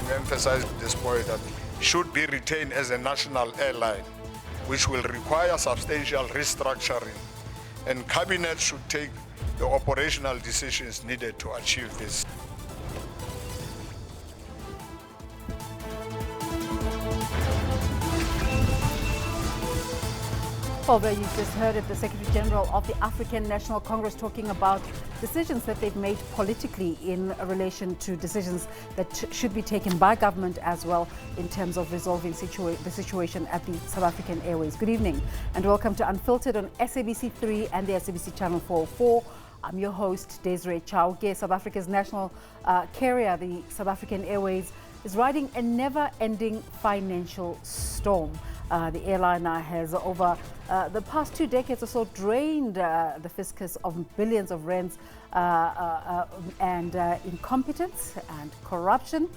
to emphasize this point that should be retained as a national airline, which will require substantial restructuring, and Cabinet should take the operational decisions needed to achieve this. Over, you just heard it, the Secretary General of the African National Congress talking about decisions that they've made politically in relation to decisions that should be taken by government as well in terms of resolving the situation at the South African Airways. Good evening and welcome to Unfiltered on SABC 3 and the SABC Channel 404. I'm your host, Desiree Chauke. South Africa's national carrier, the South African Airways, is riding a never-ending financial storm. The airliner has over the past 2 decades or so drained the fiscus of billions of rands and incompetence and corruption.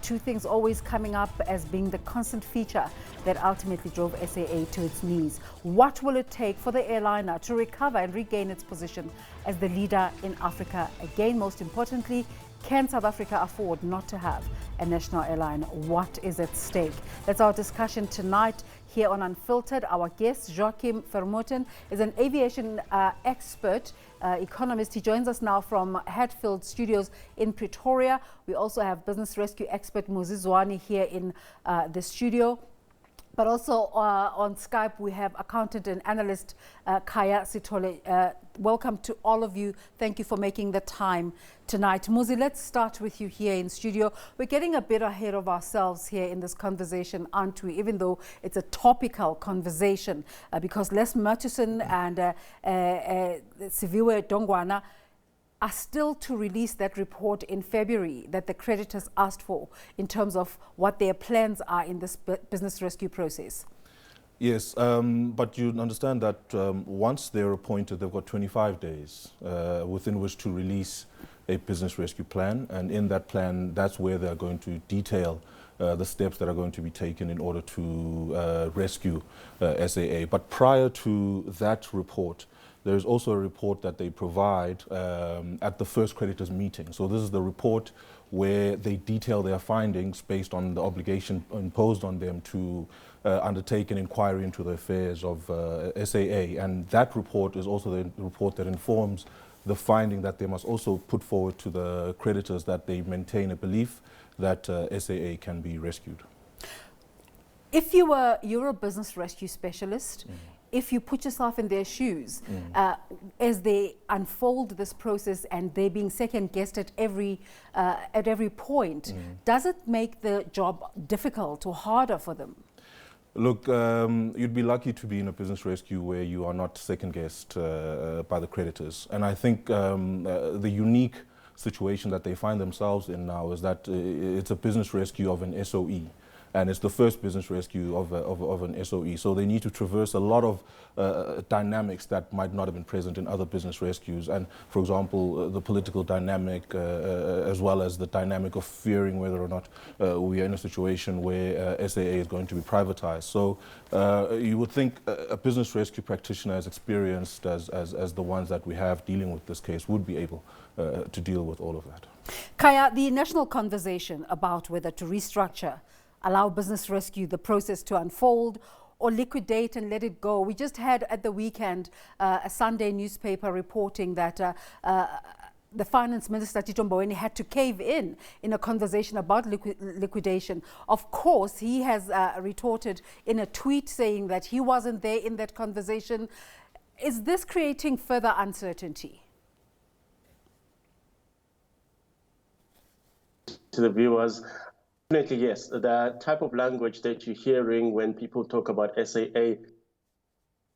Two things always coming up as being the constant feature that ultimately drove SAA to its knees. What will it take for the airliner to recover and regain its position as the leader in Africa again? Most importantly, can South Africa afford not to have a national airline? What is at stake? That's our discussion tonight here on Unfiltered. Our guest, Joachim Vermoten, is an aviation expert, economist. He joins us now from Hatfield studios in Pretoria. We also have business rescue expert Muzi Zwane here in the studio. But also on Skype, we have accountant and analyst Khaya Sithole. Welcome to all of you. Thank you for making the time tonight. Muzi, let's start with you here in studio. We're getting a bit ahead of ourselves here in this conversation, aren't we? Even though it's a topical conversation, because Les Murchison and Siviwe Dongwana are still to release that report in February that the creditors asked for in terms of what their plans are in this business rescue process. Yes, but you understand that once they're appointed, they've got 25 days within which to release a business rescue plan. And in that plan, that's where they're going to detail the steps that are going to be taken in order to rescue SAA. But prior to that report, there is also a report that they provide at the first creditors meeting. So this is the report where they detail their findings based on the obligation imposed on them to undertake an inquiry into the affairs of SAA. And that report is also the report that informs the finding that they must also put forward to the creditors that they maintain a belief that SAA can be rescued. If you're a business rescue specialist, if you put yourself in their shoes, as they unfold this process and they're being second guessed at every point, does it make the job difficult or harder for them? Look, you'd be lucky to be in a business rescue where you are not second guessed by the creditors. And I think the unique situation that they find themselves in now is that it's a business rescue of an SOE. And it's the first business rescue of an SOE. So they need to traverse a lot of dynamics that might not have been present in other business rescues. And for example, the political dynamic, as well as the dynamic of fearing whether or not we are in a situation where SAA is going to be privatized. So you would think a business rescue practitioner as experienced as the ones that we have dealing with this case would be able to deal with all of that. Khaya, the national conversation about whether to restructure, allow business rescue, the process to unfold, or liquidate and let it go. We just had at the weekend a Sunday newspaper reporting that the Finance Minister Tito Mboweni had to cave in a conversation about liquidation. Of course, he has retorted in a tweet saying that he wasn't there in that conversation. Is this creating further uncertainty? To the viewers, definitely yes. The type of language that you're hearing when people talk about SAA,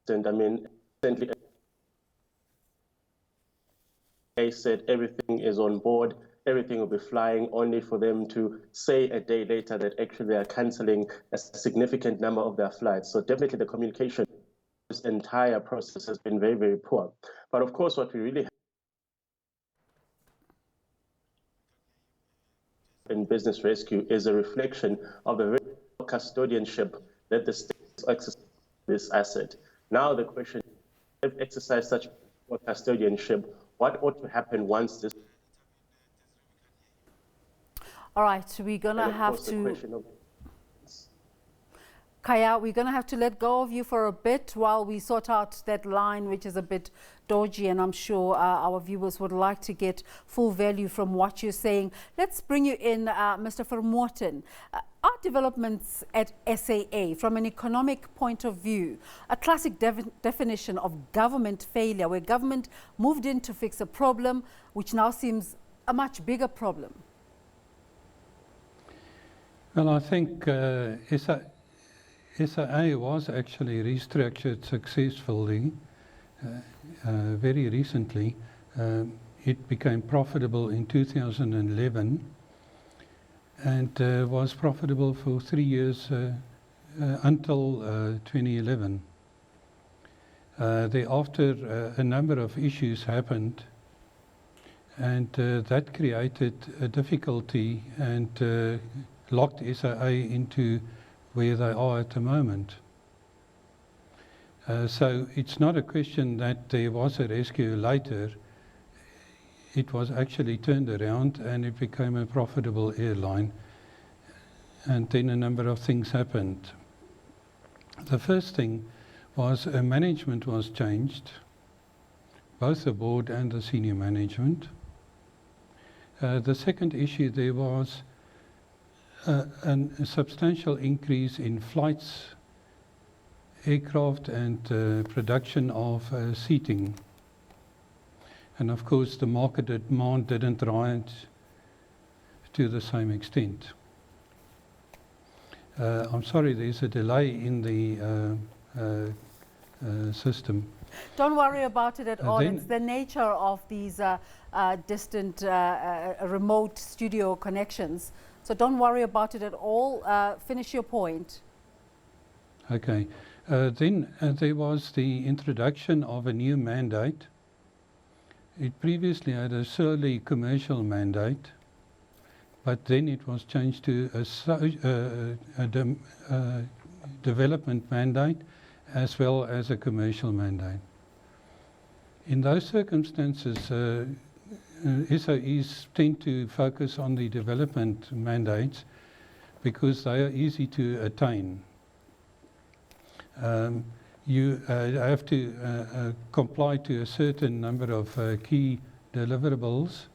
and I mean, recently they said everything is on board, everything will be flying, only for them to say a day later that actually they are cancelling a significant number of their flights. So definitely the communication, this entire process has been very, very poor. But of course, what we really have in business rescue is a reflection of the very custodianship that the state exercises this asset. Now the question is, if exercise such custodianship, what ought to happen once this? All right, we're going to And of have course, the to... question of Khaya, we're going to have to let go of you for a bit while we sort out that line, which is a bit dodgy, and I'm sure our viewers would like to get full value from what you're saying. Let's bring you in, Mr. Vermoten. Are developments at SAA, from an economic point of view, a classic definition of government failure, where government moved in to fix a problem, which now seems a much bigger problem? Well, I think SAA was actually restructured successfully very recently. It became profitable in 2011 and was profitable for 3 years until 2011. Thereafter, a number of issues happened, and that created a difficulty and locked SAA into where they are at the moment. So it's not a question that there was a rescue later. It was actually turned around and it became a profitable airline. And then a number of things happened. The first thing was management was changed, both the board and the senior management. The second issue, there was a substantial increase in flights, aircraft and production of seating. And of course the market demand didn't rise to the same extent. I'm sorry, there's a delay in the system. Don't worry about it at all. It's the nature of these distant remote studio connections. So don't worry about it at all. Finish your point. Okay. Then there was the introduction of a new mandate. It previously had a solely commercial mandate, but then it was changed to a development mandate as well as a commercial mandate. In those circumstances, SOEs tend to focus on the development mandates because they are easy to attain. You have to comply to a certain number of key deliverables,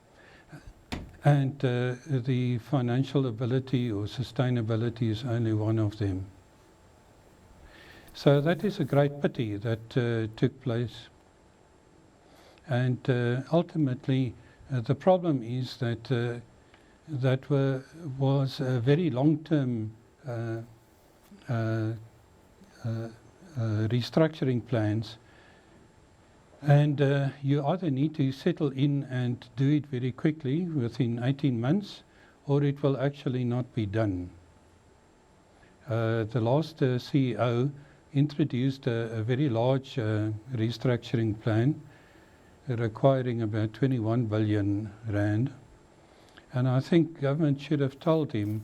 and the financial ability or sustainability is only one of them. So that is a great pity that took place. And ultimately, the problem is that that was a very long-term restructuring plans, and you either need to settle in and do it very quickly within 18 months, or it will actually not be done. The last CEO introduced a very large restructuring plan requiring about 21 billion rand, and I think government should have told him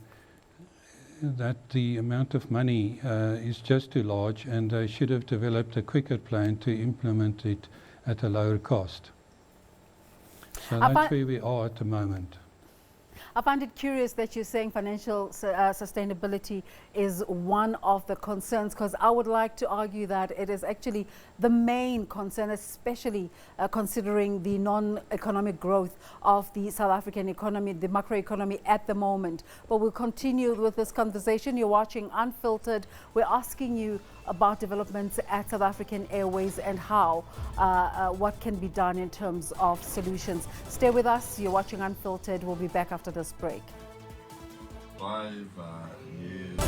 that the amount of money is just too large, and they should have developed a quicker plan to implement it at a lower cost. So that's where we are at the moment. I find it curious that you're saying financial sustainability is one of the concerns, because I would like to argue that it is actually the main concern, especially considering the non-economic growth of the South African economy, the macroeconomy at the moment. But we'll continue with this conversation. You're watching Unfiltered. We're asking you about developments at South African Airways and how, what can be done in terms of solutions. Stay with us. You're watching Unfiltered. We'll be back after this break. 5 years.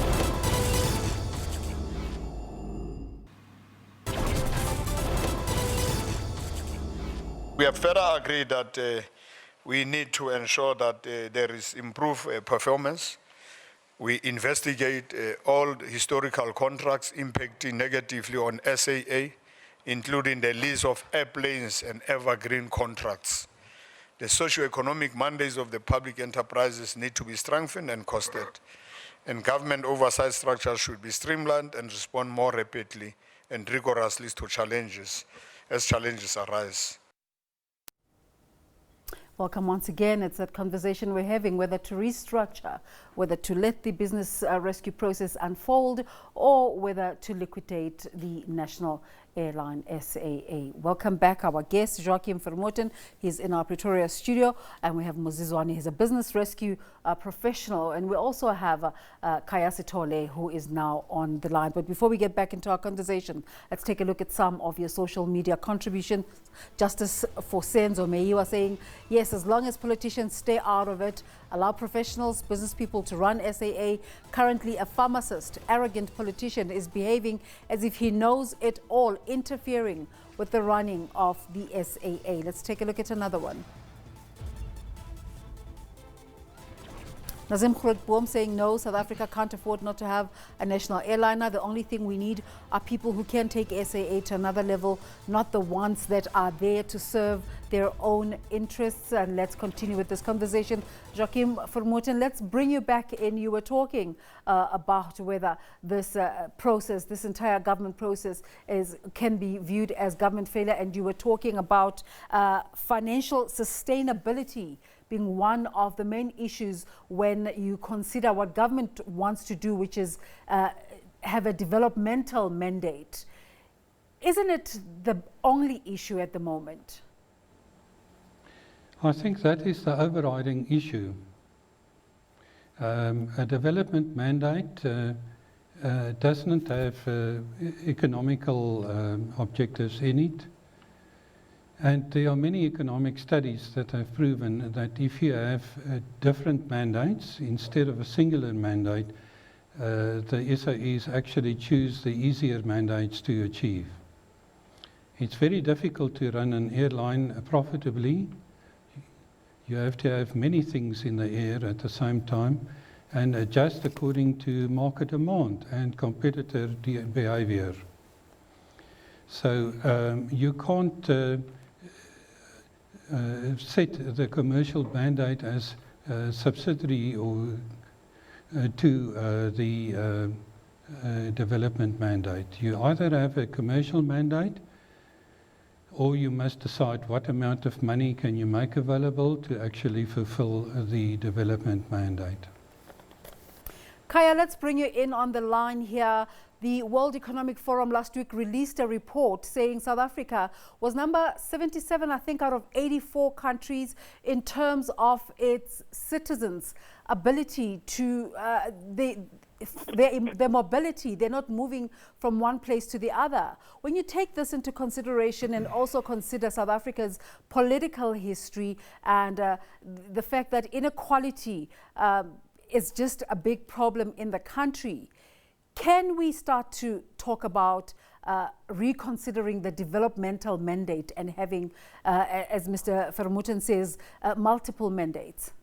We have further agreed that we need to ensure that there is improved performance. We investigate all historical contracts impacting negatively on SAA, including the lease of airplanes and evergreen contracts. The socio-economic mandates of the public enterprises need to be strengthened and costed, and government oversight structures should be streamlined and respond more rapidly and rigorously to challenges as challenges arise. Welcome once again. It's that conversation we're having, whether to restructure, whether to let the business rescue process unfold, or whether to liquidate the national airline SAA. Welcome back. Our guest, Joachim Vermoten, he's in our Pretoria studio, and we have Muzi Zwane, he's a business rescue professional, and we also have Khaya Sithole, who is now on the line. But before we get back into our conversation, let's take a look at some of your social media contributions. Justice for Senzo Meyi was saying, yes, as long as politicians stay out of it, allow professionals, business people to run SAA. Currently, a pharmacist, arrogant politician, is behaving as if he knows it all, interfering with the running of the SAA. Let's take a look at another one. Nazim Khurutboom saying, no, South Africa can't afford not to have a national airliner. The only thing we need are people who can take SAA to another level, not the ones that are there to serve their own interests. And let's continue with this conversation. Joachim Vermoten, let's bring you back in. You were talking about whether this process, this entire government process can be viewed as government failure. And you were talking about financial sustainability being one of the main issues when you consider what government wants to do, which is have a developmental mandate. Isn't it the only issue at the moment? I think that is the overriding issue. A development mandate doesn't have economical objectives in it. And there are many economic studies that have proven that if you have different mandates instead of a singular mandate, the SAEs actually choose the easier mandates to achieve. It's very difficult to run an airline profitably. You have to have many things in the air at the same time and adjust according to market demand and competitor behavior. So you can't set the commercial mandate as subsidiary or to the development mandate. You either have a commercial mandate, or you must decide what amount of money can you make available to actually fulfill the development mandate. Khaya, let's bring you in on the line here. The World Economic Forum last week released a report saying South Africa was number 77, I think, out of 84 countries in terms of its citizens' ability to, their mobility. They're not moving from one place to the other. When you take this into consideration and also consider South Africa's political history and the fact that inequality is just a big problem in the country, can we start to talk about reconsidering the developmental mandate and having, as Mr. Vermoten says, multiple mandates?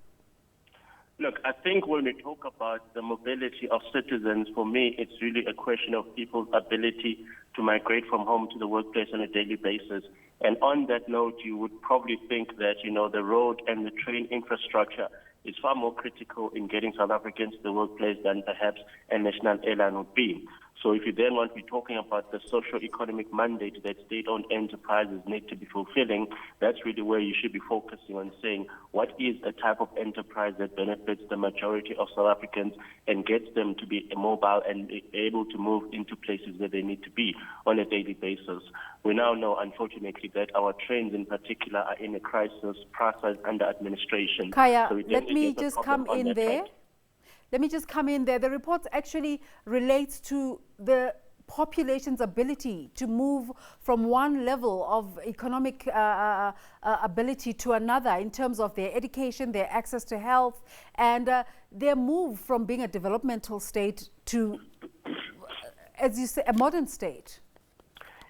Look, I think when we talk about the mobility of citizens, for me, it's really a question of people's ability to migrate from home to the workplace on a daily basis. And on that note, you would probably think that, the road and the train infrastructure is far more critical in getting South Africans to the workplace than perhaps a national airline would be. So if you then want to be talking about the socio-economic mandate that state-owned enterprises need to be fulfilling, that's really where you should be focusing on saying what is a type of enterprise that benefits the majority of South Africans and gets them to be mobile and able to move into places where they need to be on a daily basis. We now know, unfortunately, that our trains in particular are in a crisis process under administration. Khaya, so let me just come in there. Let me just come in there. The report actually relates to the population's ability to move from one level of economic ability to another in terms of their education, their access to health, and their move from being a developmental state to, as you say, a modern state.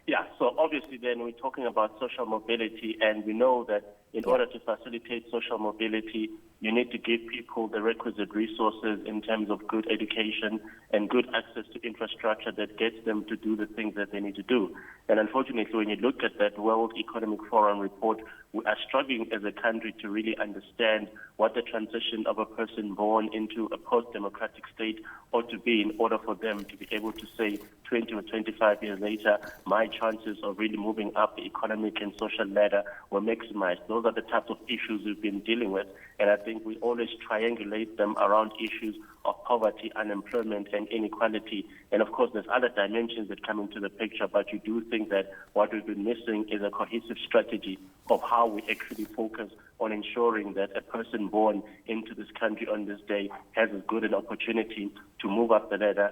Yeah, so obviously then we're talking about social mobility, and we know that in order to facilitate social mobility, You need to give people the requisite resources in terms of good education and good access to infrastructure that gets them to do the things that they need to do. And unfortunately, when you look at that World Economic Forum report, we are struggling as a country to really understand what the transition of a person born into a post-democratic state ought to be in order for them to be able to say 20 or 25 years later, my chances of really moving up the economic and social ladder were maximized. Those are the types of issues we've been dealing with, and I think we always triangulate them around issues of poverty, unemployment, and inequality. And of course, there's other dimensions that come into the picture, but you do think that what we've been missing is a cohesive strategy of how we actually focus on ensuring that a person born into this country on this day has as good an opportunity to move up the ladder,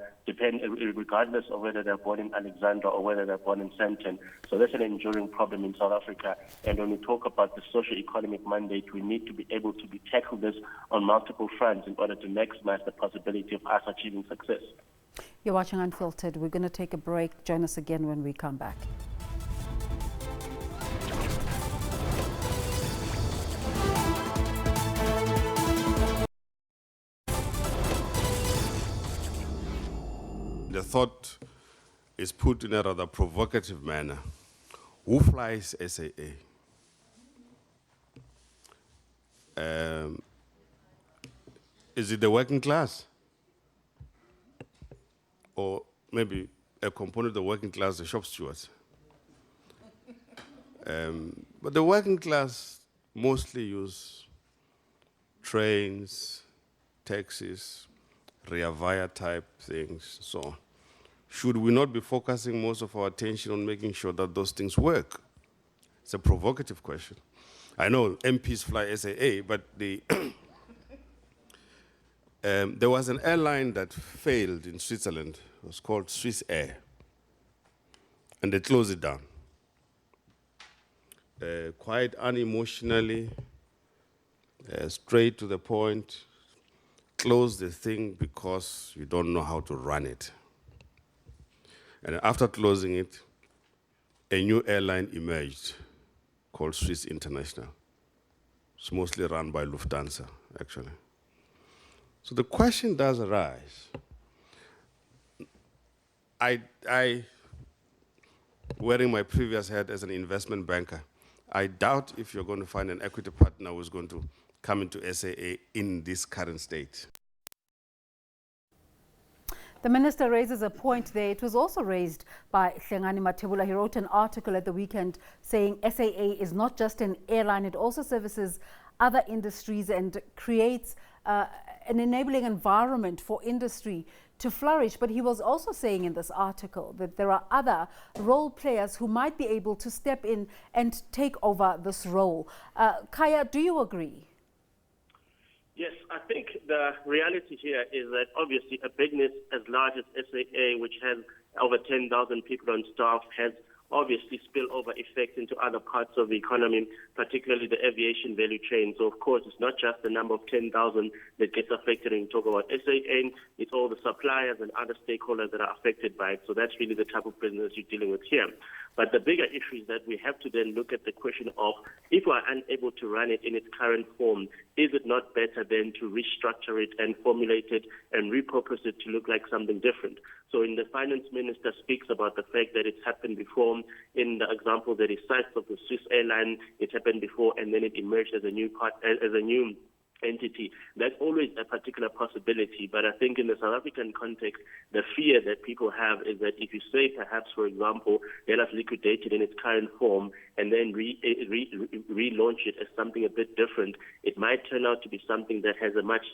regardless of whether they're born in Alexandra or whether they're born in Sandton. So that's an enduring problem in South Africa. And when we talk about the socio-economic mandate, we need to be able to tackle this on multiple fronts in order to maximize the possibility of us achieving success. You're watching Unfiltered. We're going to take a break. Join us again when we come back. The thought is put in a rather provocative manner. Who flies SAA? Is it the working class? Or maybe a component of the working class, the shop stewards? But the working class mostly use trains, taxis, rear via type things, so on. Should we not be focusing most of our attention on making sure that those things work? It's a provocative question. I know MPs fly SAA, but there was an airline that failed in Switzerland. It was called Swiss Air, and they closed it down. Quite unemotionally, straight to the point, close the thing because you don't know how to run it. And after closing it, a new airline emerged called Swiss International. It's mostly run by Lufthansa, actually. So the question does arise. I, wearing my previous hat as an investment banker, I doubt if you're going to find an equity partner who's going to come into SAA in this current state. The minister raises a point there. It was also raised by Hlengani Mathebula. He wrote an article at the weekend saying SAA is not just an airline, it also services other industries and creates an enabling environment for industry to flourish. But he was also saying in this article that there are other role players who might be able to step in and take over this role. Khaya, do you agree? Yes, I think the reality here is that obviously a business as large as SAA, which has over 10,000 people on staff, has obviously spillover effects into other parts of the economy, particularly the aviation value chain. So, of course, it's not just the number of 10,000 that gets affected when you talk about SAA, it's all the suppliers and other stakeholders that are affected by it. So that's really the type of business you're dealing with here. But the bigger issue is that we have to then look at the question of, if we're unable to run it in its current form, is it not better then to restructure it and formulate it and repurpose it to look like something different? So in the finance minister speaks about the fact that it's happened before. In the example that he cites of the Swiss airline, it happened before and then it emerged as a new entity. That's always a particular possibility, but I think in the South African context, the fear that people have is that if you say perhaps, for example, let us liquidate it in its current form and then relaunch it as something a bit different, it might turn out to be something that has a much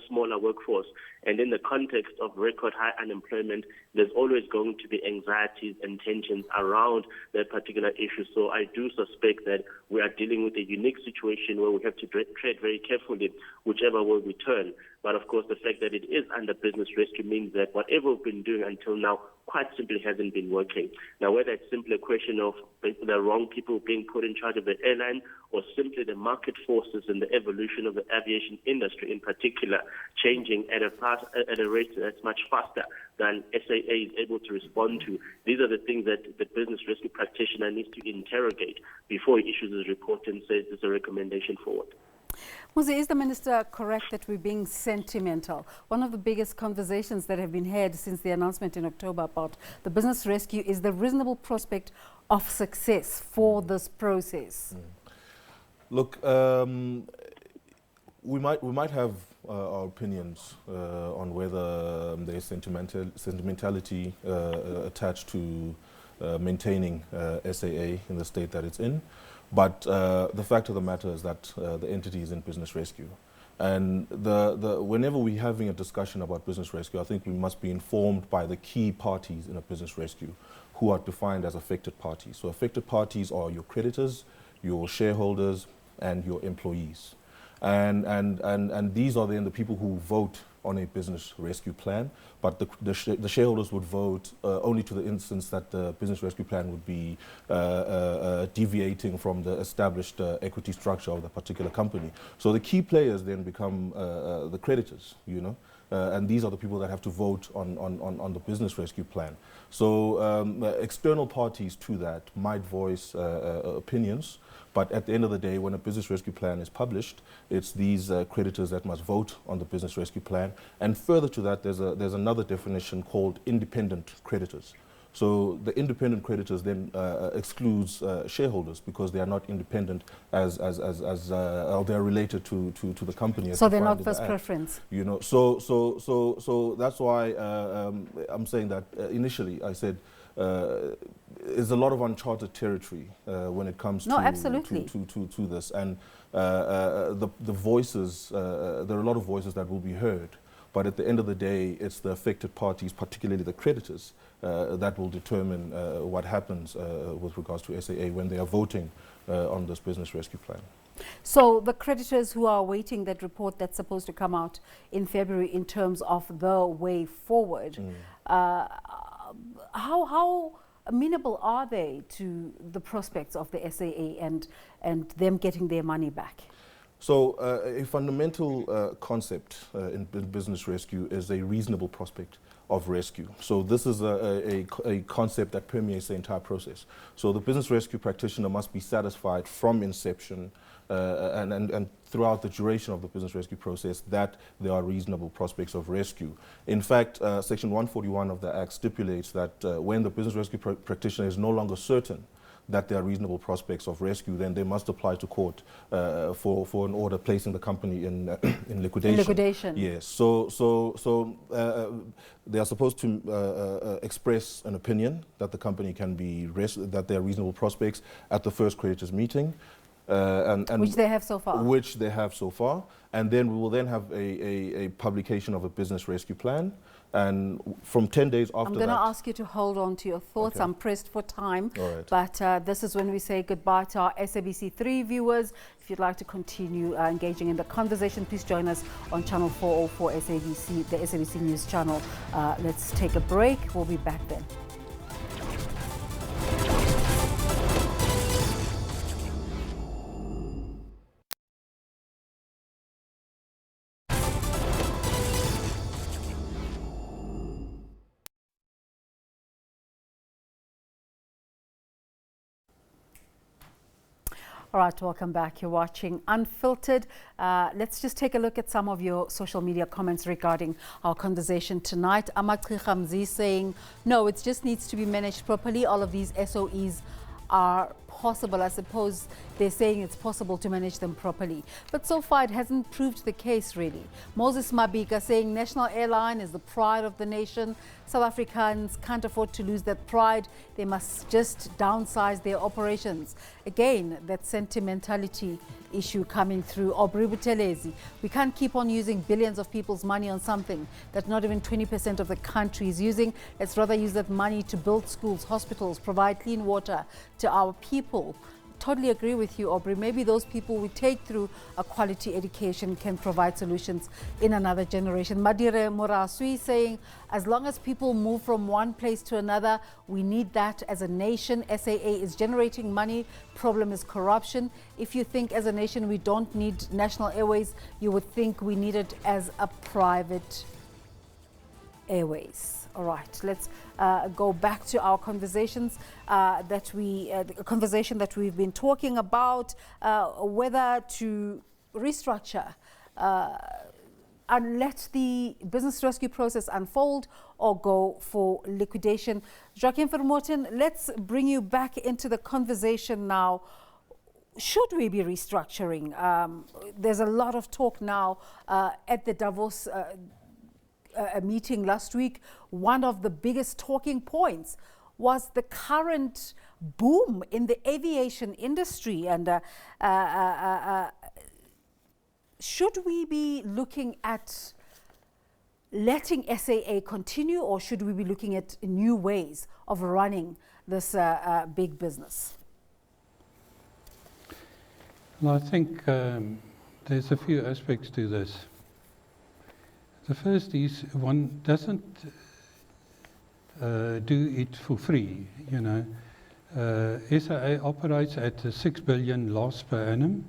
smaller workforce. And in the context of record high unemployment, there's always going to be anxieties and tensions around that particular issue. So I do suspect that we are dealing with a unique situation where we have to tread very carefully whichever way we turn. But of course, the fact that it is under business rescue means that whatever we've been doing until now quite simply hasn't been working. Now, whether it's simply a question of the wrong people being put in charge of the airline or simply the market forces and the evolution of the aviation industry in particular changing at a rate that's much faster than SAA is able to respond to, these are the things that the business rescue practitioner needs to interrogate before he issues his report and says there's a recommendation forward. Muzi, is the Minister correct that we're being sentimental? One of the biggest conversations that have been had since the announcement in October about the business rescue is the reasonable prospect of success for this process. Look, we might have our opinions on whether there's sentimentality attached to maintaining SAA in the state that it's in. But the fact of the matter is that the entity is in business rescue. And whenever we're having a discussion about business rescue, I think we must be informed by the key parties in a business rescue who are defined as affected parties. So affected parties are your creditors, your shareholders, and your employees. And these are then the people who vote on a business rescue plan, but the shareholders would vote only to the instance that the business rescue plan would be deviating from the established equity structure of the particular company. So the key players then become the creditors, you know, and these are the people that have to vote on the business rescue plan. So external parties to that might voice opinions, but at the end of the day, when a business rescue plan is published, it's these creditors that must vote on the business rescue plan. And further to that, there's another definition called independent creditors. So the independent creditors then excludes shareholders because they are not independent as or they're related to the company. So they're not first preference. You know, so that's why I'm saying that initially I said there's a lot of uncharted territory when it comes to this, and the voices. There are a lot of voices that will be heard. But at the end of the day, it's the affected parties, particularly the creditors, that will determine what happens with regards to SAA when they are voting on this business rescue plan. So the creditors who are waiting that report that's supposed to come out in February in terms of the way forward, how amenable are they to the prospects of the SAA and them getting their money back? So a fundamental concept in business rescue is a reasonable prospect of rescue. So this is a concept that permeates the entire process. So the business rescue practitioner must be satisfied from inception and throughout the duration of the business rescue process that there are reasonable prospects of rescue. In fact, Section 141 of the Act stipulates that when the business rescue practitioner is no longer certain that there are reasonable prospects of rescue, then they must apply to court for an order placing the company in liquidation. Liquidation. Yes. So they are supposed to express an opinion that the company can be that there are reasonable prospects at the first creditors meeting. And which they have so far. Which they have so far. And then we will then have a publication of a business rescue plan. And from 10 days after that... I'm going to ask you to hold on to your thoughts. Okay. I'm pressed for time. All right. But this is when we say goodbye to our SABC 3 viewers. If you'd like to continue engaging in the conversation, please join us on channel 404 SABC, the SABC News channel. Let's take a break. We'll be back then. All right, welcome back. You're watching Unfiltered. Let's just take a look at some of your social media comments regarding our conversation tonight. Amakhi saying, no, it just needs to be managed properly. All of these SOEs are possible. I suppose they're saying it's possible to manage them properly. But so far, it hasn't proved the case, really. Moses Mabika saying, national airline is the pride of the nation. South Africans can't afford to lose that pride. They must just downsize their operations. Again, that sentimentality issue coming through. Aubrey Butelezi, we can't keep on using billions of people's money on something that not even 20% of the country is using. Let's rather use that money to build schools, hospitals, provide clean water to our people. Totally agree with you, Aubrey. Maybe those people we take through a quality education can provide solutions in another generation. Madire Morasui saying, as long as people move from one place to another, we need that as a nation. SAA is generating money. Problem is corruption. If you think as a nation we don't need national airways, you would think we need it as a private airways. All right, let's go back to our conversations the conversation that we've been talking about, whether to restructure and let the business rescue process unfold, or go for liquidation? Joachim Vermoten, let's bring you back into the conversation now. Should we be restructuring? There's a lot of talk now at the Davos meeting last week. One of the biggest talking points was the current boom in the aviation industry, and should we be looking at letting SAA continue, or should we be looking at new ways of running this big business? Well, I think there's a few aspects to this. The first is one doesn't do it for free, you know. SAA operates at a 6 billion loss per annum,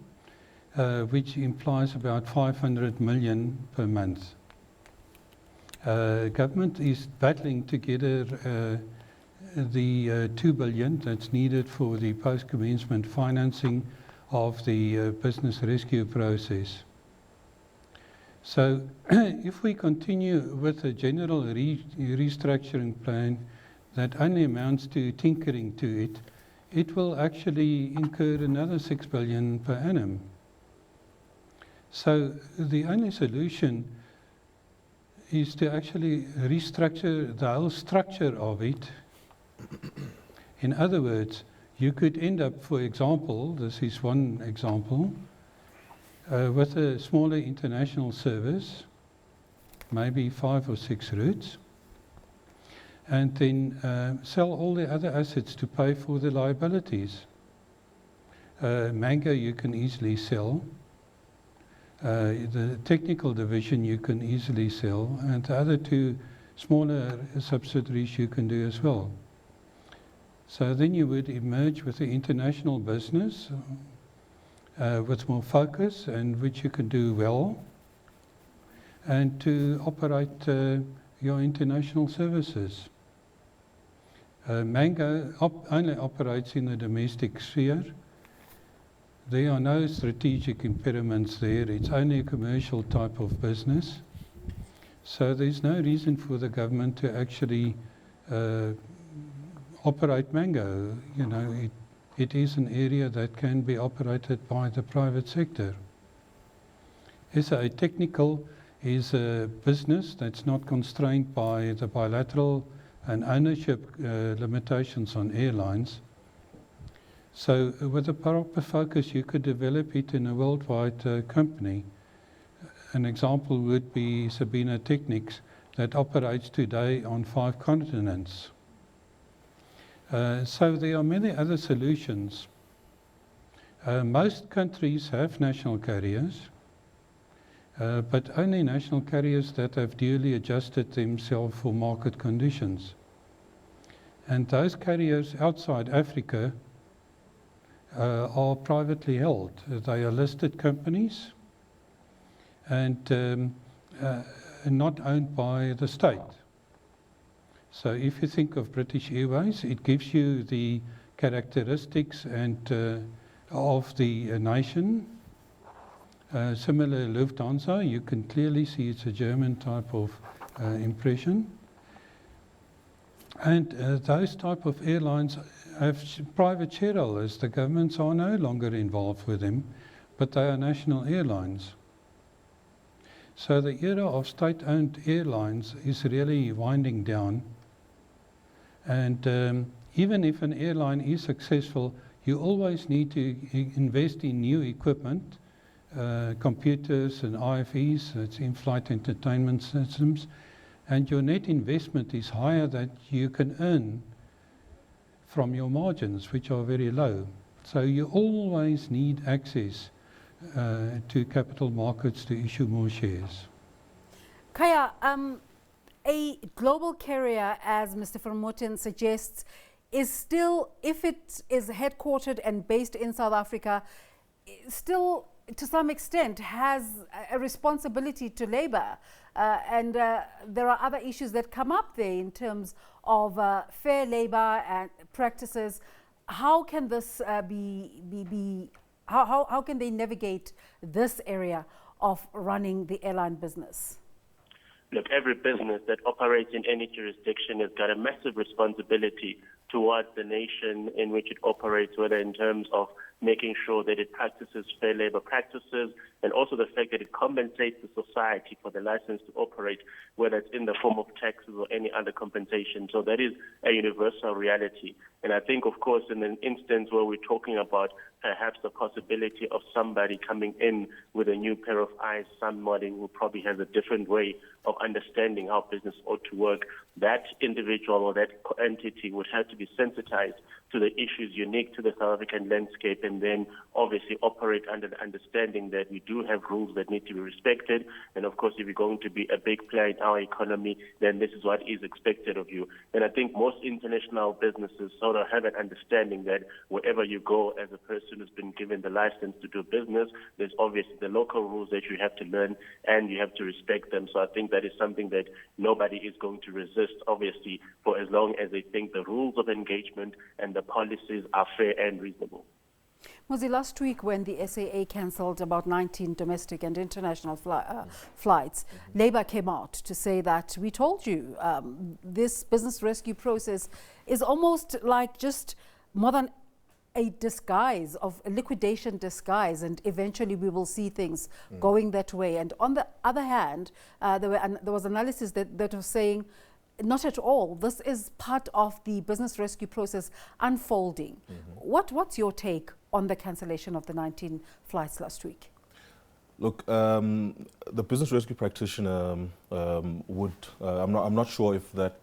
which implies about 500 million per month. Government is battling to get the 2 billion that's needed for the post-commencement financing of the business rescue process. So if we continue with a general restructuring plan that only amounts to tinkering to it, it will actually incur another 6 billion per annum. So the only solution is to actually restructure the whole structure of it. In other words, you could end up, for example, this is one example, with a smaller international service, maybe 5 or 6 routes, and then sell all the other assets to pay for the liabilities. Mango you can easily sell. The technical division you can easily sell, and the other 2 smaller subsidiaries you can do as well. So then you would emerge with the international business with more focus, and which you can do well, and to operate your international services. Mango only operates in the domestic sphere. There are no strategic impediments there. It's only a commercial type of business. So there's no reason for the government to actually operate Mango. You know, it is an area that can be operated by the private sector. SAA Technical is a business that's not constrained by the bilateral and ownership limitations on airlines. So with a proper focus, you could develop it in a worldwide company. An example would be Sabina Technics, that operates today on 5 continents. So there are many other solutions. Most countries have national carriers, but only national carriers that have duly adjusted themselves for market conditions. And those carriers outside Africa are privately held. They are listed companies and not owned by the state. So if you think of British Airways, it gives you the characteristics and of the nation. Similar Lufthansa, you can clearly see it's a German type of impression. And those type of airlines have private shareholders. The governments are no longer involved with them, but they are national airlines. So the era of state-owned airlines is really winding down. And even if an airline is successful, you always need to invest in new equipment, computers and IFEs, that's in-flight entertainment systems, and your net investment is higher than you can earn from your margins, which are very low. So you always need access to capital markets to issue more shares. Khaya, a global carrier, as Mr. Vermoten suggests, is still, if it is headquartered and based in South Africa, still to some extent has a responsibility to labor. And there are other issues that come up there in terms of fair labor and practices. How can this How can they navigate this area of running the airline business? Look, every business that operates in any jurisdiction has got a massive responsibility towards the nation in which it operates, whether in terms of making sure that it practices fair labor practices, and also the fact that it compensates the society for the license to operate, whether it's in the form of taxes or any other compensation. So that is a universal reality. And I think, of course, in an instance where we're talking about perhaps the possibility of somebody coming in with a new pair of eyes, somebody who probably has a different way of understanding how business ought to work, that individual or that entity would have to be sensitized to the issues unique to the South African landscape, and then obviously operate under the understanding that we do have rules that need to be respected. And of course, if you're going to be a big player in our economy, then this is what is expected of you. And I think most international businesses sort of have an understanding that wherever you go as a person who's been given the license to do business, there's obviously the local rules that you have to learn and you have to respect them. So I think that is something that nobody is going to resist, obviously, for as long as they think the rules of engagement and the policies are fair and reasonable. Muzi, last week when the SAA cancelled about 19 domestic and international flights, Labour came out to say that we told you this business rescue process is almost like just more than a disguise of a liquidation disguise, and eventually we will see things going that way. And on the other hand, there was analysis that was saying not at all. This is part of the business rescue process unfolding. What's your take on the cancellation of the 19 flights last week? Look, the business rescue practitioner would. I'm not sure if that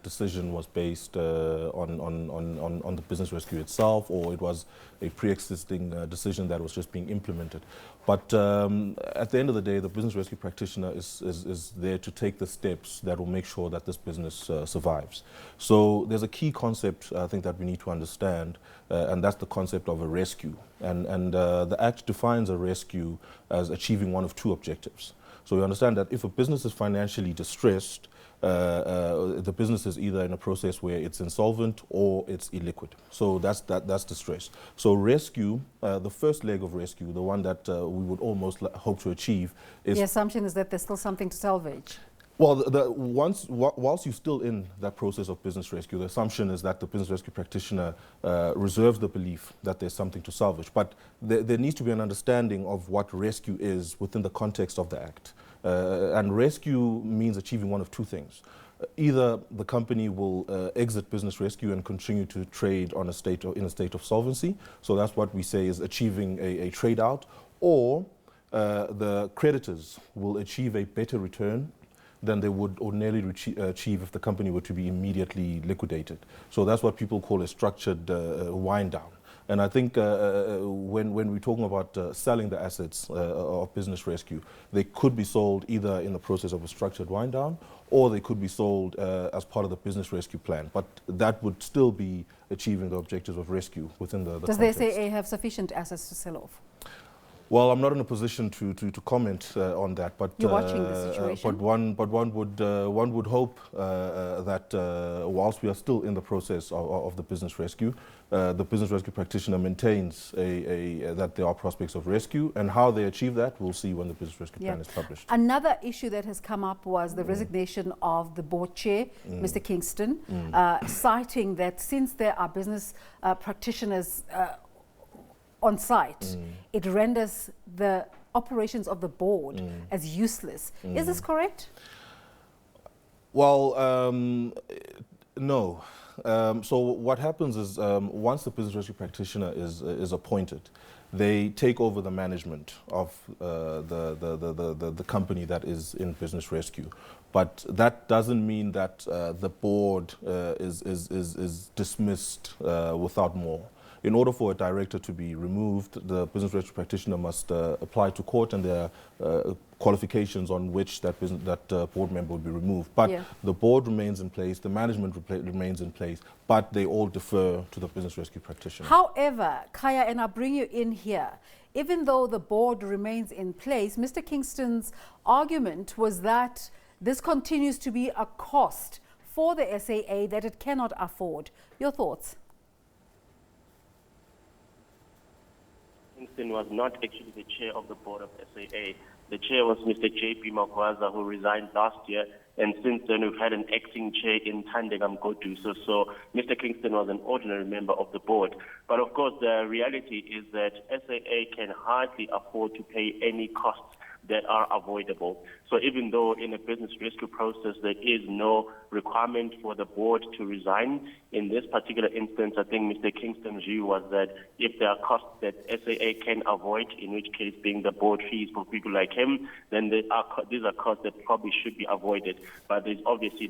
decision was based on the business rescue itself, or it was a pre-existing decision that was just being implemented. But at the end of the day, the business rescue practitioner is there to take the steps that will make sure that this business survives. So there's a key concept I think that we need to understand, and that's the concept of a rescue. And the Act defines a rescue as achieving one of two objectives. So we understand that if a business is financially distressed, the business is either in a process where it's insolvent or it's illiquid. So that's distress. So rescue, the first leg of rescue, the one that we would almost hope to achieve, is the assumption is that there's still something to salvage. Well, whilst you're still in that process of business rescue, the assumption is that the business rescue practitioner reserves the belief that there's something to salvage. But there needs to be an understanding of what rescue is within the context of the Act. And rescue means achieving one of two things. Either the company will exit business rescue and continue to trade in a state of solvency. So that's what we say is achieving a trade out. Or the creditors will achieve a better return than they would ordinarily achieve if the company were to be immediately liquidated. So that's what people call a structured wind down. And I think when we're talking about selling the assets of business rescue, they could be sold either in the process of a structured wind down, or they could be sold as part of the business rescue plan. But that would still be achieving the objectives of rescue within the Does context. the SAA have sufficient assets to sell off? Well, I'm not in a position to comment on that, but you're watching the situation. But one would hope that whilst we are still in the process of the business rescue, the business rescue practitioner maintains that there are prospects of rescue, and how they achieve that we'll see when the business rescue plan is published. Another issue that has come up was the resignation of the board chair, Mr. Kingston, citing that since there are business practitioners on site, it renders the operations of the board as useless. Is this correct? Well, no. So what happens is once the business rescue practitioner is appointed, they take over the management of the company that is in business rescue. But that doesn't mean that the board is dismissed without more. In order for a director to be removed, the business rescue practitioner must apply to court, and there are qualifications on which that board member will be removed. But the board remains in place, the management remains in place, but they all defer to the business rescue practitioner. However, Khaya, and I'll bring you in here, even though the board remains in place, Mr. Kingston's argument was that this continues to be a cost for the SAA that it cannot afford. Your thoughts? Kingston was not actually the chair of the board of SAA. The chair was Mr. J.P. Magwaza, who resigned last year, and since then we've had an acting chair in Tandegam Goduso. So Mr. Kingston was an ordinary member of the board. But of course, the reality is that SAA can hardly afford to pay any costs that are avoidable. So even though in a business rescue process there is no requirement for the board to resign, in this particular instance, I think Mr. Kingston's view was that if there are costs that SAA can avoid, in which case being the board fees for people like him, then these are costs that probably should be avoided. But there's obviously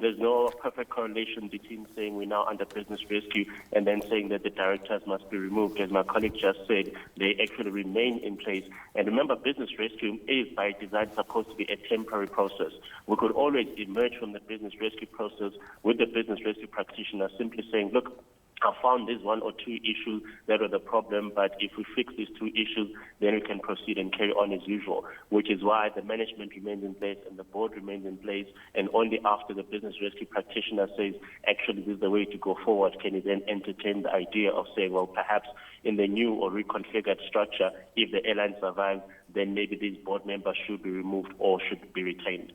there's no perfect correlation between saying we're now under business rescue and then saying that the directors must be removed. As my colleague just said, they actually remain in place. And remember, business rescue is by design supposed to be a temporary process. We could always emerge from the business rescue process with the business rescue practitioner simply saying, look, I found these one or two issues that were the problem, but if we fix these two issues, then we can proceed and carry on as usual, which is why the management remains in place and the board remains in place, and only after the business rescue practitioner says, actually, this is the way to go forward, can you then entertain the idea of saying, well, perhaps in the new or reconfigured structure, if the airline survives, then maybe these board members should be removed or should be retained.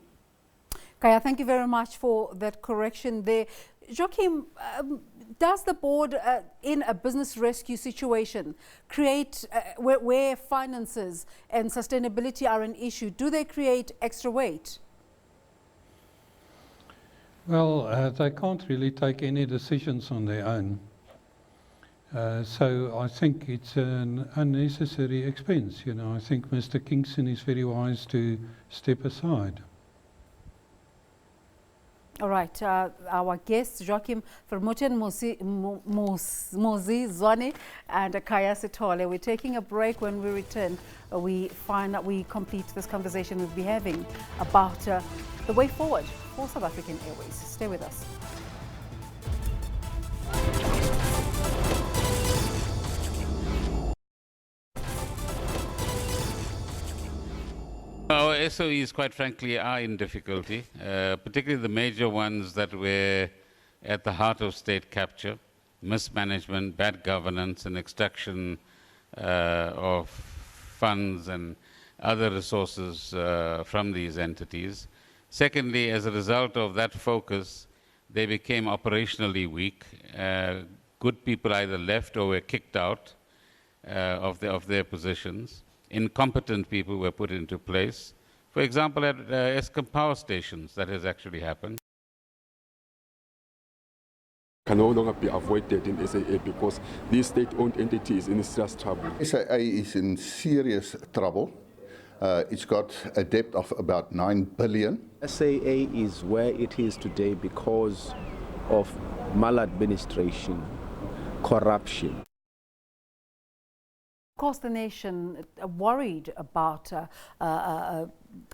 Khaya, thank you very much for that correction there. Joachim, does the board, in a business rescue situation, create, where finances and sustainability are an issue, do they create extra weight? Well, they can't really take any decisions on their own. So I think it's an unnecessary expense. You know, I think Mr. Kingston is very wise to step aside. All right, our guests, Joachim Vermoten, Muzi Zwane, and Khaya Sithole. We're taking a break. When we return, we complete this conversation we'll be having about the way forward for South African Airways. Stay with us. Our SOEs, quite frankly, are in difficulty, particularly the major ones that were at the heart of state capture, mismanagement, bad governance, and extraction of funds and other resources from these entities. Secondly, as a result of that focus, they became operationally weak. Good people either left or were kicked out of their positions. Incompetent people were put into place. For example, at Eskom power stations, that has actually happened. Can no longer be avoided in SAA because these state-owned entities in serious trouble. SAA is in serious trouble. It's got a debt of about 9 billion. SAA is where it is today because of maladministration, corruption. Of course, the nation worried about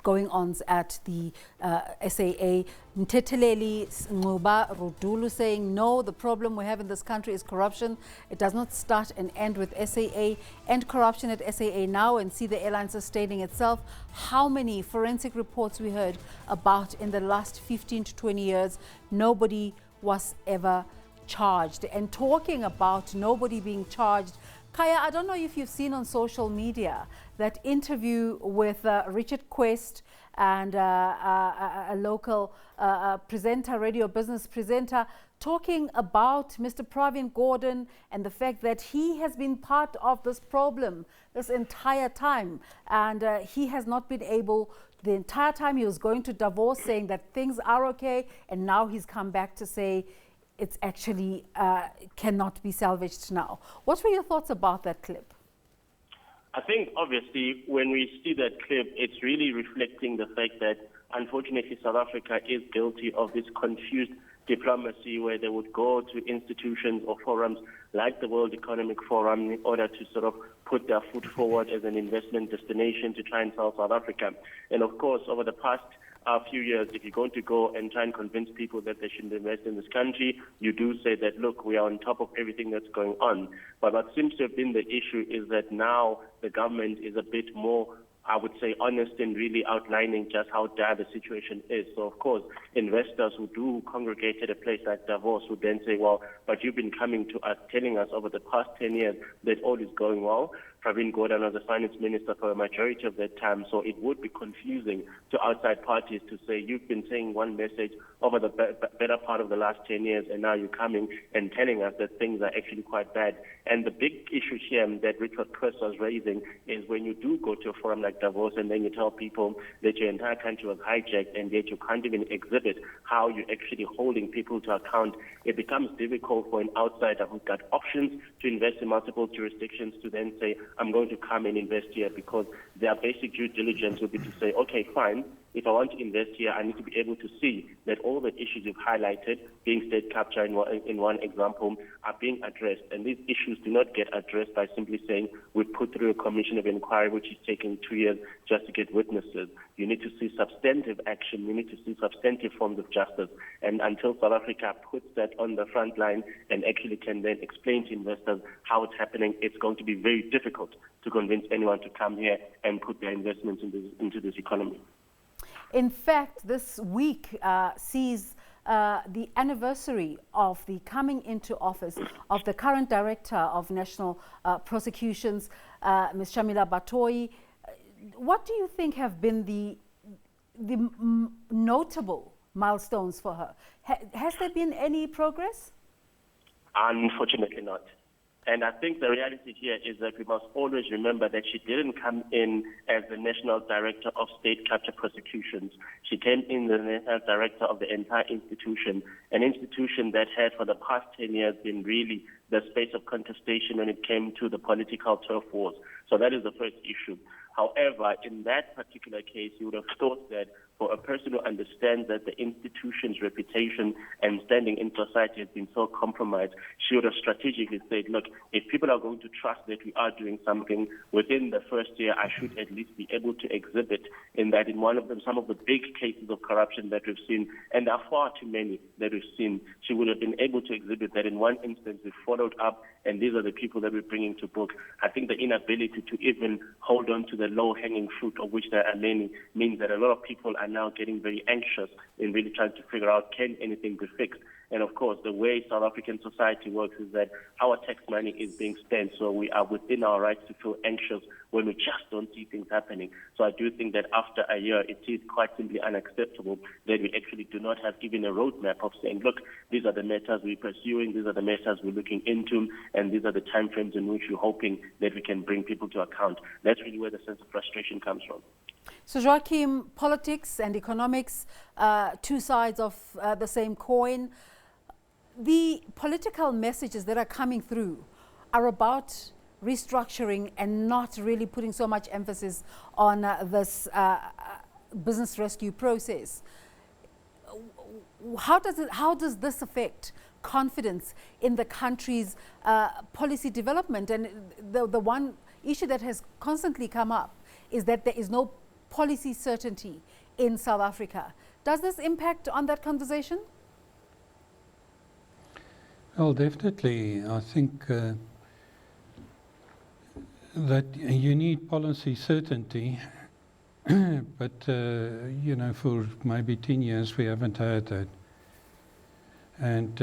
going-ons at the SAA. Nteteleli Nguba Rudulu saying, no, the problem we have in this country is corruption. It does not start and end with SAA. End corruption at SAA now and see the airline sustaining itself. How many forensic reports we heard about in the last 15 to 20 years? Nobody was ever charged. And talking about nobody being charged, Khaya, I don't know if you've seen on social media that interview with Richard Quest and a local presenter, radio business presenter, talking about Mr. Pravin Gordhan and the fact that he has been part of this problem this entire time. And he has not been able, the entire time he was going to Davos saying that things are okay, and now he's come back to say it's actually cannot be salvaged now. What were your thoughts about that clip? I think, obviously, when we see that clip, it's really reflecting the fact that, unfortunately, South Africa is guilty of this confused diplomacy where they would go to institutions or forums like the World Economic Forum in order to sort of put their foot forward as an investment destination to try and sell South Africa. And, of course, over the past few years, if you're going to go and try and convince people that they should invest in this country, you do say that, look, we are on top of everything that's going on. But what seems to have been the issue is that now the government is a bit more, I would say, honest in really outlining just how dire the situation is. So, of course, investors who do congregate at a place like Davos would then say, well, but you've been coming to us, telling us over the past 10 years that all is going well. Pravin Gordhan was the finance minister for a majority of that time, so it would be confusing to outside parties to say, you've been saying one message over the better part of the last 10 years, and now you're coming and telling us that things are actually quite bad. And the big issue here that Richard Chris was raising is when you do go to a forum like Davos and then you tell people that your entire country was hijacked and yet you can't even exhibit how you're actually holding people to account, it becomes difficult for an outsider who's got options to invest in multiple jurisdictions to then say, I'm going to come and invest here, because their basic due diligence would be to say, okay, fine, if I want to invest here, I need to be able to see that all the issues you've highlighted, being state capture in one example, are being addressed. And these issues do not get addressed by simply saying we put through a commission of inquiry, which is taking 2 years just to get witnesses. You need to see substantive action. You need to see substantive forms of justice. And until South Africa puts that on the front line and actually can then explain to investors how it's happening, it's going to be very difficult to convince anyone to come here and put their investments into this economy. In fact, this week sees the anniversary of the coming into office of the current Director of National Prosecutions, Ms. Shamila Batoyi. What do you think have been the notable milestones for her? Has there been any progress? Unfortunately not. And I think the reality here is that we must always remember that she didn't come in as the National Director of State Capture Prosecutions. She came in as the National Director of the entire institution, an institution that had for the past 10 years been really the space of contestation when it came to the political turf wars. So that is the first issue. However, in that particular case, you would have thought that for a person who understands that the institution's reputation and standing in society has been so compromised, she would have strategically said, look, if people are going to trust that we are doing something within the first year, I should at least be able to exhibit in that in one of them, some of the big cases of corruption that we've seen, and there are far too many that we've seen, she would have been able to exhibit that in one instance we followed up, and these are the people that we're bringing to book. I think the inability to even hold on to the low-hanging fruit, of which there are many, means that a lot of people are now getting very anxious in really trying to figure out, can anything be fixed? And of course, the way South African society works is that our tax money is being spent, so we are within our rights to feel anxious when we just don't see things happening. So I do think that after a year, it is quite simply unacceptable that we actually do not have even a roadmap of saying, look, these are the matters we're pursuing, these are the matters we're looking into, and these are the timeframes in which we're hoping that we can bring people to account. That's really where the sense of frustration comes from. So Joachim, politics and economics, two sides of the same coin. The political messages that are coming through are about restructuring and not really putting so much emphasis on this business rescue process. How does this affect confidence in the country's policy development? And the one issue that has constantly come up is that there is no policy certainty in South Africa. Does this impact on that conversation? Well, definitely. I think that you need policy certainty, but you know, for maybe 10 years we haven't had that. And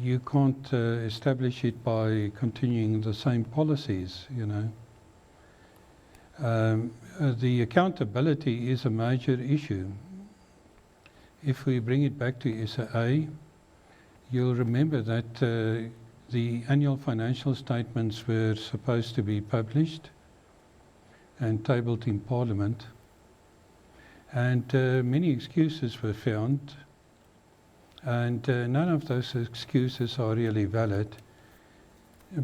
you can't establish it by continuing the same policies, you know. The accountability is a major issue. If we bring it back to SAA, you'll remember that the annual financial statements were supposed to be published and tabled in Parliament, and many excuses were found, and none of those excuses are really valid.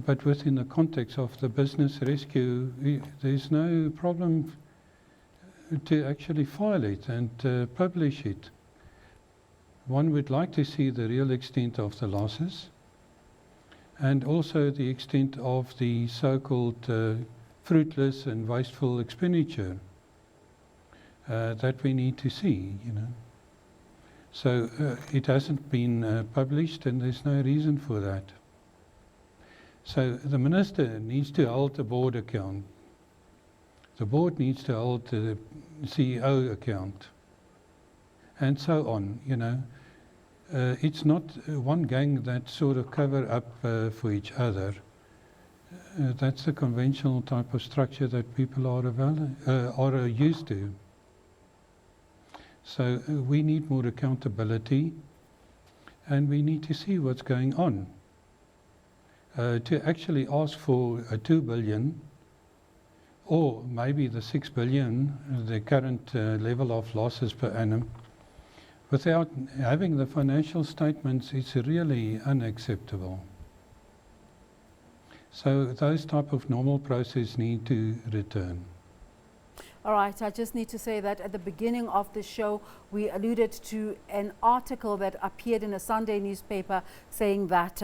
But within the context of the business rescue, there's no problem to actually file it and publish it. One would like to see the real extent of the losses and also the extent of the so-called fruitless and wasteful expenditure that we need to see, you know. So it hasn't been published, and there's no reason for that. So the minister needs to hold the board account. The board needs to hold the CEO account, and so on, you know. It's not one gang that sort of cover up for each other. That's the conventional type of structure that people are used to. So we need more accountability, and we need to see what's going on. To actually ask for 2 billion, or maybe the 6 billion, the current level of losses per annum, without having the financial statements, it's really unacceptable. So those type of normal process need to return. All right, I just need to say that at the beginning of the show, we alluded to an article that appeared in a Sunday newspaper saying that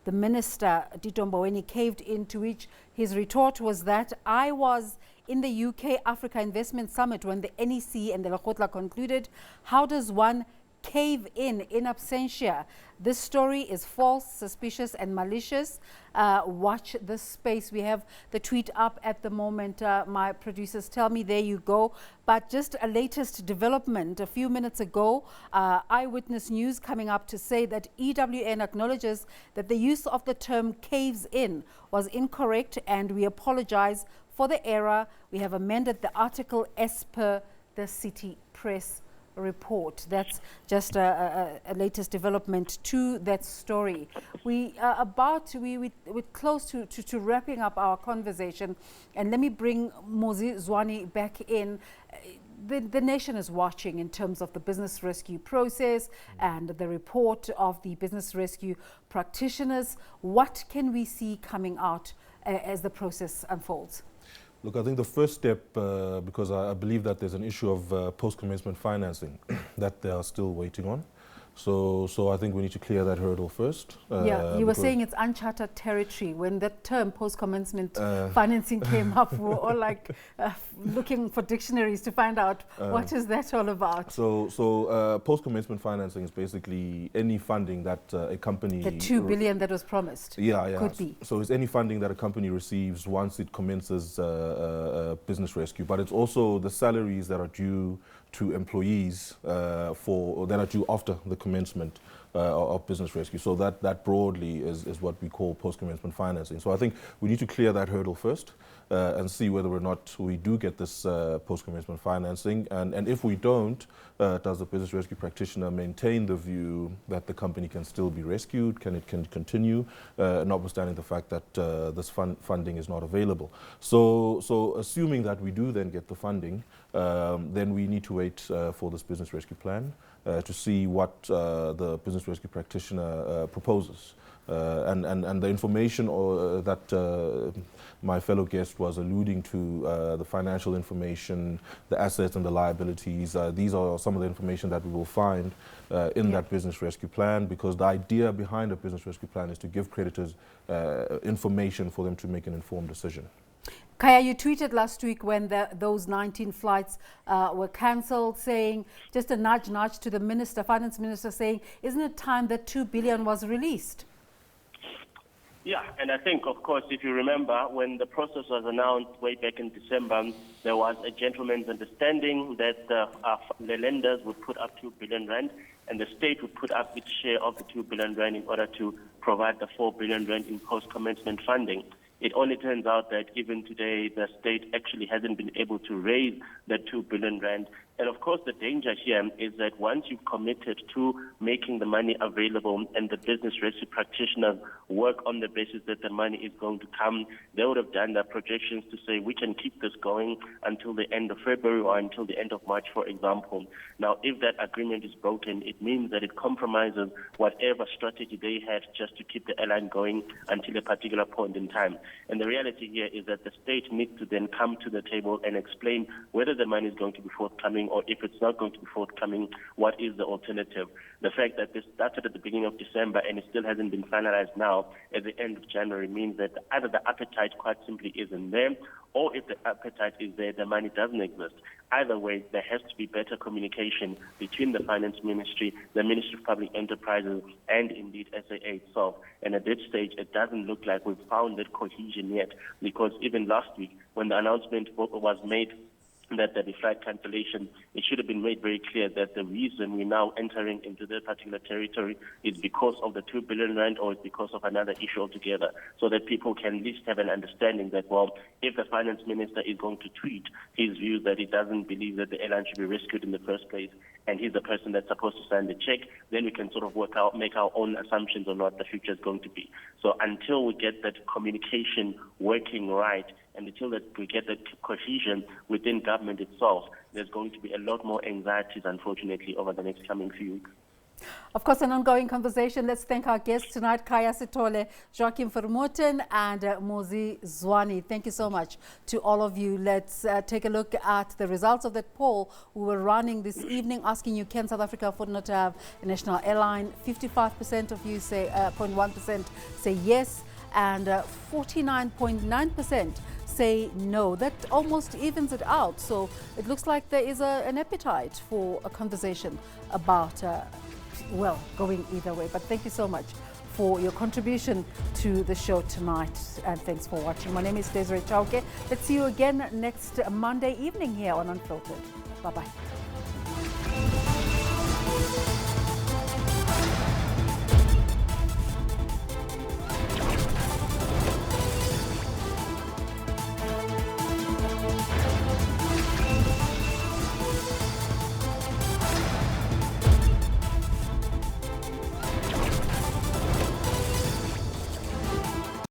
the minister, Tito Mboweni, caved in, to which his retort was that I was in the UK Africa Investment Summit when the NEC and the Lekgotla concluded. How does one cave in absentia? This story is false, suspicious and malicious. Watch this space. We have the tweet up at the moment. My producers tell me there you go. But just a latest development a few minutes ago, Eyewitness News coming up to say that EWN acknowledges that the use of the term caves in was incorrect, and we apologize for the error. We have amended the article as per the City Press report. That's just a latest development to that story. We're close to wrapping up our conversation, and let me bring Muzi Zwane back in. The nation is watching in terms of the business rescue process and the report of the business rescue practitioners. What can we see coming out as the process unfolds? Look, I think the first step, because I believe that there's an issue of post-commencement financing that they are still waiting on. So I think we need to clear that hurdle first. Yeah, you were saying it's uncharted territory. When that term post-commencement financing came up, we were all like looking for dictionaries to find out what is that all about. So post-commencement financing is basically any funding that a company... The 2 billion that was promised. Yeah. Could be. So it's any funding that a company receives once it commences business rescue. But it's also the salaries that are due to employees that are due after the commencement of business rescue. So that broadly is what we call post-commencement financing. So I think we need to clear that hurdle first and see whether or not we do get this post-commencement financing. And if we don't, does the business rescue practitioner maintain the view that the company can still be rescued? Can it continue, notwithstanding the fact that this funding is not available? So assuming that we do then get the funding, then we need to wait for this business rescue plan to see what the business rescue practitioner proposes. And the information that my fellow guest was alluding to, the financial information, the assets and the liabilities, these are some of the information that we will find in that business rescue plan, because the idea behind a business rescue plan is to give creditors information for them to make an informed decision. Khaya, you tweeted last week when those 19 flights were cancelled, saying, just a nudge to the minister, finance minister, saying, isn't it time that 2 billion was released? Yeah, and I think, of course, if you remember, when the process was announced way back in December, there was a gentleman's understanding that the lenders would put up 2 billion rand and the state would put up its share of the 2 billion rand in order to provide the 4 billion rand in post-commencement funding. It only turns out that even today, the state actually hasn't been able to raise the 2 billion rand. And of course, the danger here is that once you've committed to making the money available and the business rescue practitioners work on the basis that the money is going to come, they would have done their projections to say we can keep this going until the end of February or until the end of March, for example. Now, if that agreement is broken, it means that it compromises whatever strategy they had just to keep the airline going until a particular point in time. And the reality here is that the state needs to then come to the table and explain whether the money is going to be forthcoming, or if it's not going to be forthcoming, what is the alternative? The fact that this started at the beginning of December and it still hasn't been finalized now at the end of January means that either the appetite quite simply isn't there, or if the appetite is there, the money doesn't exist. Either way, there has to be better communication between the Finance Ministry, the Ministry of Public Enterprises, and indeed SAA itself. And at this stage, it doesn't look like we've found that cohesion yet, because even last week, when the announcement was made that there be flight cancellation, it should have been made very clear that the reason we're now entering into that particular territory is because of the 2 billion rand or it's because of another issue altogether, so that people can at least have an understanding that, well, if the finance minister is going to tweet his view that he doesn't believe that the airline should be rescued in the first place, and he's the person that's supposed to sign the check, then we can sort of make our own assumptions on what the future is going to be. So until we get that communication working right, and until that we get that cohesion within government itself, there's going to be a lot more anxieties, unfortunately, over the next coming few weeks. Of course, an ongoing conversation. Let's thank our guests tonight, Khaya Sithole, Joachim Vermoten, and Muzi Zwane. Thank you so much to all of you. Let's take a look at the results of that poll we were running this evening, asking you, can South Africa afford not to have a national airline? 55% of you say, 0.1% say yes, and 49.9% say no. That almost evens it out. So it looks like there is an appetite for a conversation about, well, going either way. But thank you so much for your contribution to the show tonight, and thanks for watching. My name is Desiree Chauke. Let's see you again next Monday evening here on Unfiltered. Bye-bye.